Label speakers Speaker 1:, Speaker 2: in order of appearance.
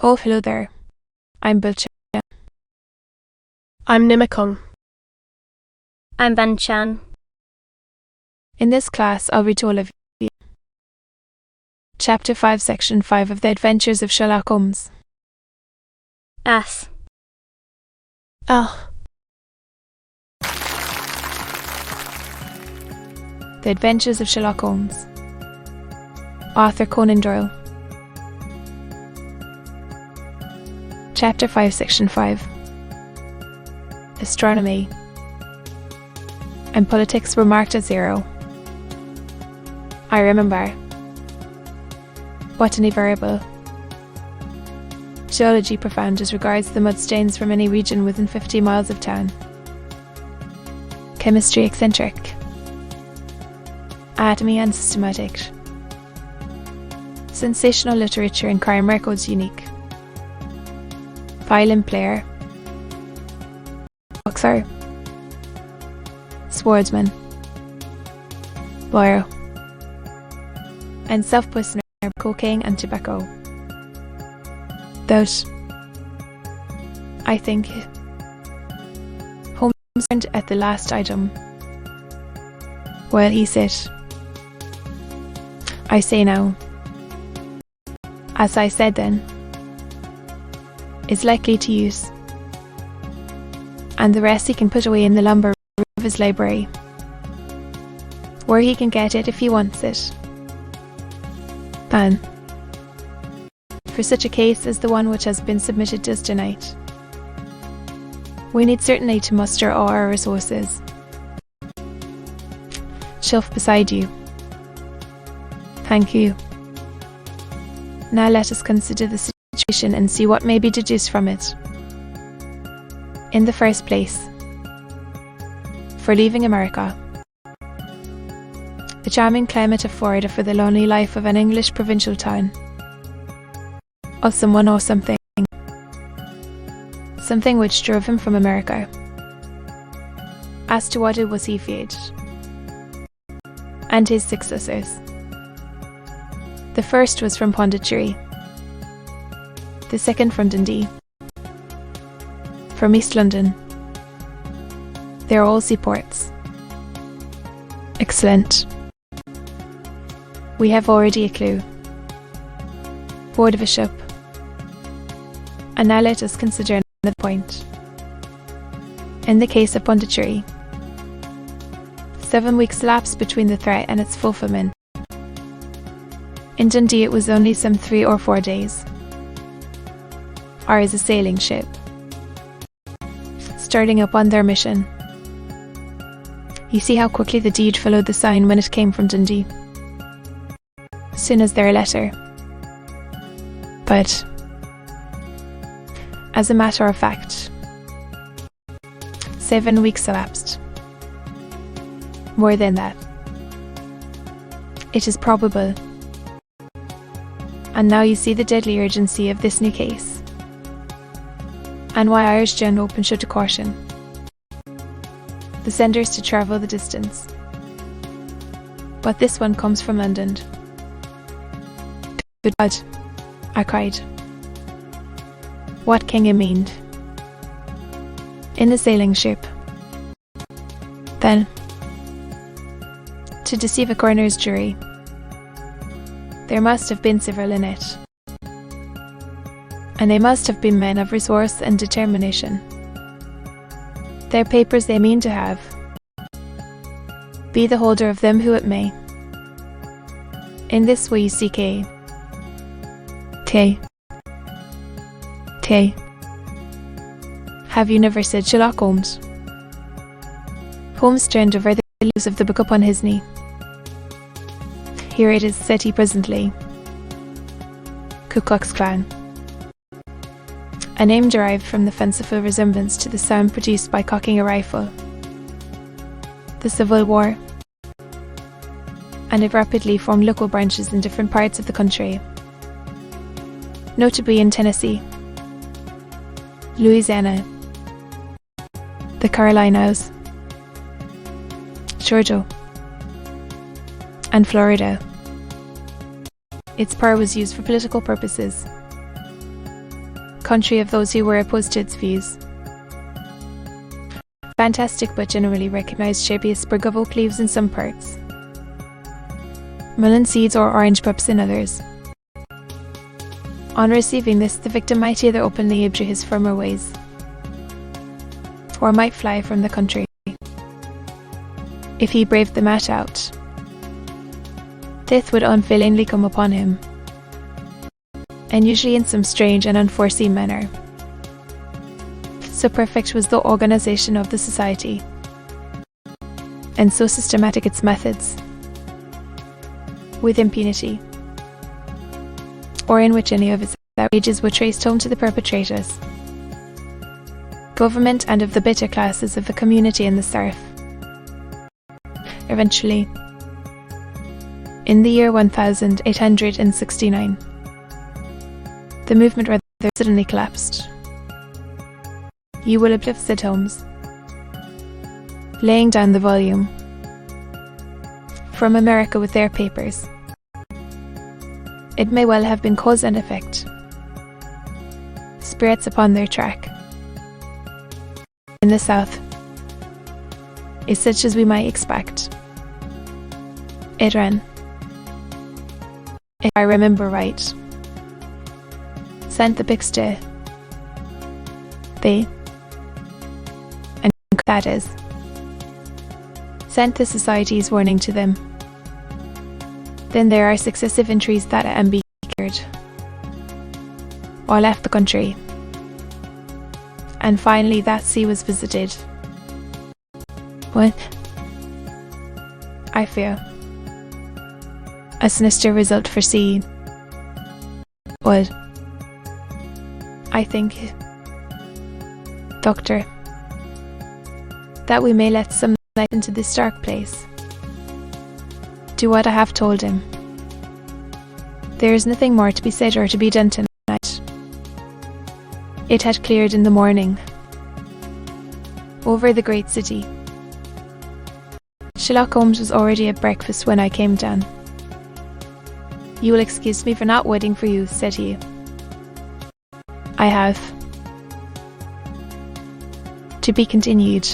Speaker 1: Oh, hello there. I'm Bilcha.
Speaker 2: I'm Nimakung.
Speaker 3: I'm Ban Chan.
Speaker 1: In this class, I'll read all of you. Chapter 5, Section 5 of The Adventures of Sherlock Holmes.
Speaker 3: S.
Speaker 2: Ah.
Speaker 1: The Adventures of Sherlock Holmes. Author Conan Doyle. Chapter 5, Section 5. Astronomy and politics were marked as 0. I remember. Botany variable. Geology profound as regards the mud stains from any region within 50 miles of town. Chemistry eccentric. Atomy and systematic. Sensational literature and crime records unique. Violin player. Boxer. Swordsman. Lawyer. And self-poisoner, cocaine and tobacco. That, I think, Holmes turned at the last item. Well, he said, I say now, as I said then, is likely to use, and the rest he can put away in the lumber room of his library, where he can get it if he wants it. Ban. For such a case as the one which has been submitted to us tonight, we need certainly to muster all our resources. Shelf beside you. Thank you. Now let us consider the situation and see what may be deduced from it. In the first place, for leaving America, the charming climate of Florida for the lonely life of an English provincial town, of someone or something which drove him from America. As to what it was he feared, and his successors. The first was from Pondicherry, the second from Dundee, from East London. They are all seaports. Excellent. We have already a clue. Board of a ship. And now let us consider another point. In the case of Pondicherry, 7 weeks elapsed between the threat and its fulfillment. In Dundee it was only some 3 or 4 days. Ours a sailing ship, starting up on their mission. You see how quickly the deed followed the sign when it came from Dundee, as soon as their letter. But, as a matter of fact, 7 weeks elapsed. More than that. It is probable. And now you see the deadly urgency of this new case, and why I urged you an open shut to caution the senders to travel the distance. But this one comes from London. Good God, I cried. What can you mean? In the sailing ship. Then, to deceive a coroner's jury, there must have been several in it, and they must have been men of resource and determination. Their papers they mean to have, be the holder of them who it may. In this way you see K. Have you never said Sherlock Holmes? Holmes turned over the leaves of the book upon his knee. Here it is, said he presently. Ku Klux Klan. A name derived from the fanciful resemblance to the sound produced by cocking a rifle. The Civil War. And it rapidly formed local branches in different parts of the country. Notably in Tennessee, Louisiana, the Carolinas, Georgia, and Florida. Its power was used for political purposes. country of those who were opposed to its views. Fantastic but generally recognised should be a sprig of oak leaves in some parts, melon seeds or orange pups in others. On receiving this, the victim might either openly abjure his former ways, or might fly from the country. If he braved the mat out, death would unfailingly come upon him, and usually in some strange and unforeseen manner. So perfect was the organisation of the society, and so systematic its methods, with impunity, or in which any of its outrages were traced home to the perpetrators, government and of the better classes of the community and the serf. Eventually, in the year 1869, the movement rather suddenly collapsed. You will have, said Holmes, laying down the volume, from America with their papers. It may well have been cause and effect. Spirits upon their track. In the South is such as we might expect. It ran, if I remember right, sent the pics to they, and that is, sent the society's warning to them. Then there are successive entries that be cured, or left the country, and finally that sea was visited. What? I fear a sinister result for sea. What? I think, Doctor, that we may let some light into this dark place. Do what I have told him. There is nothing more to be said or to be done tonight. It had cleared in the morning, over the great city. Sherlock Holmes was already at breakfast when I came down. You will excuse me for not waiting for you, said he. I have. To be continued.